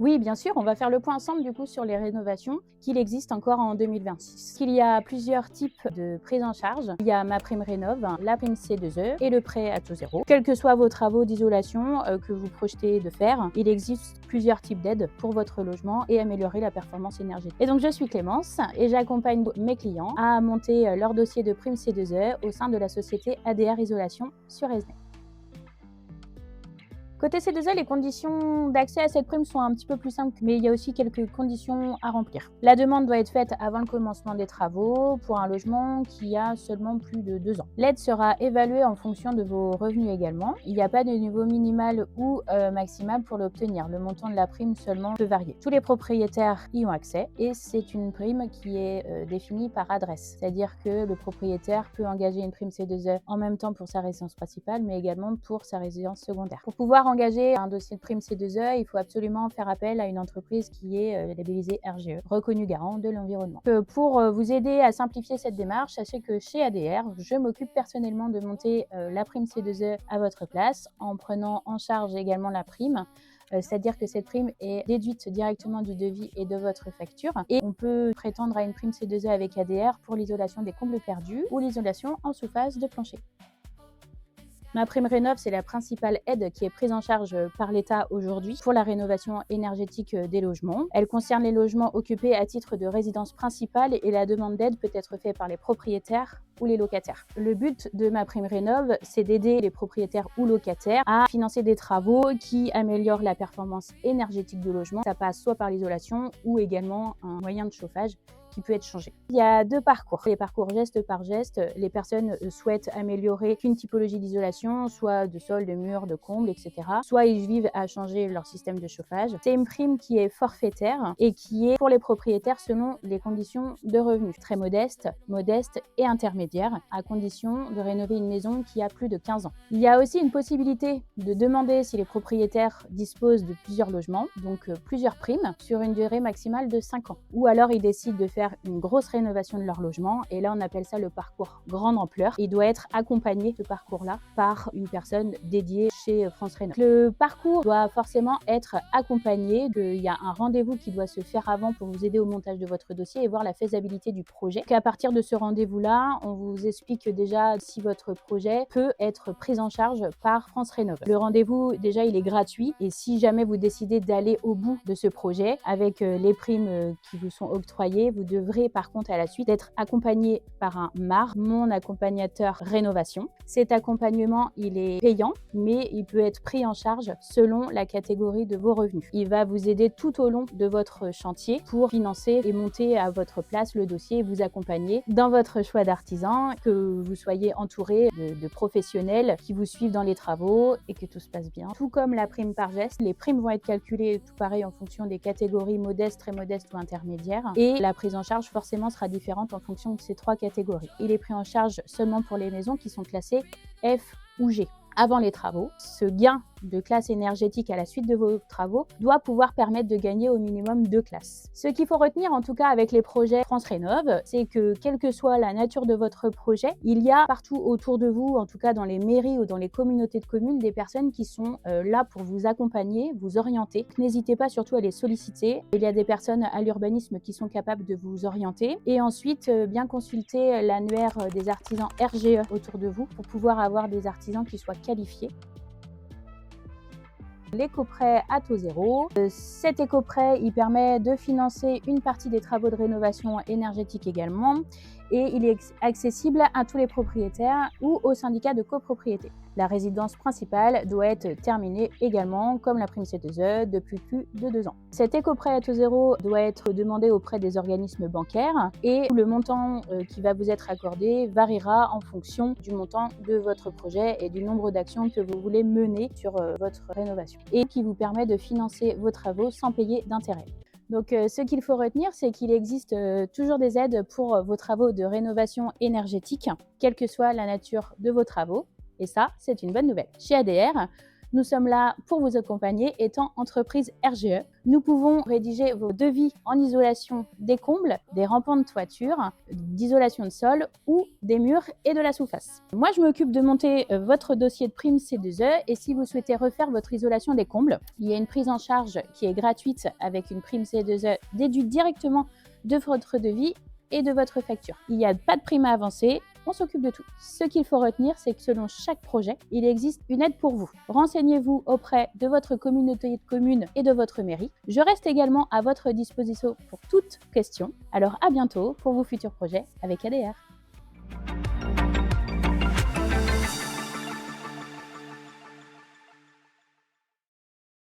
Oui, bien sûr, on va faire le point ensemble du coup sur les rénovations qu'il existe encore en 2026. Il y a plusieurs types de prise en charge. Il y a MaPrimeRénov', la prime C2E et le prêt à taux zéro. Quels que soient vos travaux d'isolation que vous projetez de faire, il existe plusieurs types d'aides pour votre logement et améliorer la performance énergétique. Et donc je suis Clémence et j'accompagne mes clients à monter leur dossier de prime C2E au sein de la société ADR Isolation sur Esnay. Côté C2E, les conditions d'accès à cette prime sont un petit peu plus simples, mais il y a aussi quelques conditions à remplir. La demande doit être faite avant le commencement des travaux pour un logement qui a seulement plus de 2 ans. L'aide sera évaluée en fonction de vos revenus également. Il n'y a pas de niveau minimal ou maximal pour l'obtenir. Le montant de la prime seulement peut varier. Tous les propriétaires y ont accès et c'est une prime qui est définie par adresse. C'est-à-dire que le propriétaire peut engager une prime C2E en même temps pour sa résidence principale, mais également pour sa résidence secondaire. Pour pouvoir engager un dossier de prime C2E, il faut absolument faire appel à une entreprise qui est labellisée RGE, reconnue garant de l'environnement. Pour vous aider à simplifier cette démarche, sachez que chez ADR, je m'occupe personnellement de monter la prime C2E à votre place en prenant en charge également la prime. C'est-à-dire que cette prime est déduite directement du devis et de votre facture. Et on peut prétendre à une prime C2E avec ADR pour l'isolation des combles perdus ou l'isolation en sous-face de plancher. MaPrimeRénov', c'est la principale aide qui est prise en charge par l'État aujourd'hui pour la rénovation énergétique des logements. Elle concerne les logements occupés à titre de résidence principale et la demande d'aide peut être faite par les propriétaires ou les locataires. Le but de MaPrimeRénov', c'est d'aider les propriétaires ou locataires à financer des travaux qui améliorent la performance énergétique du logement. Ça passe soit par l'isolation ou également un moyen de chauffage qui peut être changé. Il y a 2 parcours. Les parcours geste par geste. Les personnes souhaitent améliorer une typologie d'isolation, soit de sol, de mur, de comble, etc. Soit ils vivent à changer leur système de chauffage. C'est une prime qui est forfaitaire et qui est pour les propriétaires selon les conditions de revenus. Très modeste, modeste et intermédiaire, à condition de rénover une maison qui a plus de 15 ans. Il y a aussi une possibilité de demander si les propriétaires disposent de plusieurs logements, donc plusieurs primes, sur une durée maximale de 5 ans. Ou alors ils décident de faire une grosse rénovation de leur logement et là on appelle ça le parcours grande ampleur. Il doit être accompagné ce parcours-là par une personne dédiée chez France Rénov'. Le parcours doit forcément être accompagné, il y a un rendez-vous qui doit se faire avant pour vous aider au montage de votre dossier et voir la faisabilité du projet. À partir de ce rendez-vous-là, on vous explique déjà si votre projet peut être pris en charge par France Rénov'. Le rendez-vous déjà il est gratuit et si jamais vous décidez d'aller au bout de ce projet avec les primes qui vous sont octroyées, vous devrez par contre à la suite être accompagné par un MAR, mon accompagnateur rénovation. Cet accompagnement, il est payant, mais il peut être pris en charge selon la catégorie de vos revenus. Il va vous aider tout au long de votre chantier pour financer et monter à votre place le dossier et vous accompagner dans votre choix d'artisan, que vous soyez entouré de professionnels qui vous suivent dans les travaux et que tout se passe bien. Tout comme la prime par geste, les primes vont être calculées tout pareil en fonction des catégories modestes, très modestes ou intermédiaires et la prise en charge forcément sera différente en fonction de ces 3 catégories. Il est pris en charge seulement pour les maisons qui sont classées F ou G. Avant les travaux, ce gain de classe énergétique à la suite de vos travaux doit pouvoir permettre de gagner au minimum 2 classes. Ce qu'il faut retenir en tout cas avec les projets France Rénov', c'est que quelle que soit la nature de votre projet, il y a partout autour de vous, en tout cas dans les mairies ou dans les communautés de communes, des personnes qui sont là pour vous accompagner, vous orienter. N'hésitez pas surtout à les solliciter. Il y a des personnes à l'urbanisme qui sont capables de vous orienter et ensuite bien consulter l'annuaire des artisans RGE autour de vous pour pouvoir avoir des artisans qui soient qualifiés. L'éco-prêt à taux zéro. Cet éco-prêt, il permet de financer une partie des travaux de rénovation énergétique également et il est accessible à tous les propriétaires ou aux syndicats de copropriété. La résidence principale doit être terminée également, comme la prime C2E, depuis plus de 2 ans. Cet éco-prêt à taux zéro doit être demandé auprès des organismes bancaires et le montant qui va vous être accordé variera en fonction du montant de votre projet et du nombre d'actions que vous voulez mener sur votre rénovation et qui vous permet de financer vos travaux sans payer d'intérêt. Donc ce qu'il faut retenir, c'est qu'il existe toujours des aides pour vos travaux de rénovation énergétique, quelle que soit la nature de vos travaux. Et ça, c'est une bonne nouvelle. Chez ADR, Nous sommes là pour vous accompagner étant entreprise RGE. Nous pouvons rédiger vos devis en isolation des combles, des rampants de toiture, d'isolation de sol ou des murs et de la sous-face. Moi, je m'occupe de monter votre dossier de prime C2E et si vous souhaitez refaire votre isolation des combles, il y a une prise en charge qui est gratuite avec une prime C2E déduite directement de votre devis et de votre facture. Il n'y a pas de prime à avancer, on s'occupe de tout. Ce qu'il faut retenir, c'est que selon chaque projet, il existe une aide pour vous. Renseignez-vous auprès de votre communauté de communes et de votre mairie. Je reste également à votre disposition pour toute question. Alors à bientôt pour vos futurs projets avec ADR.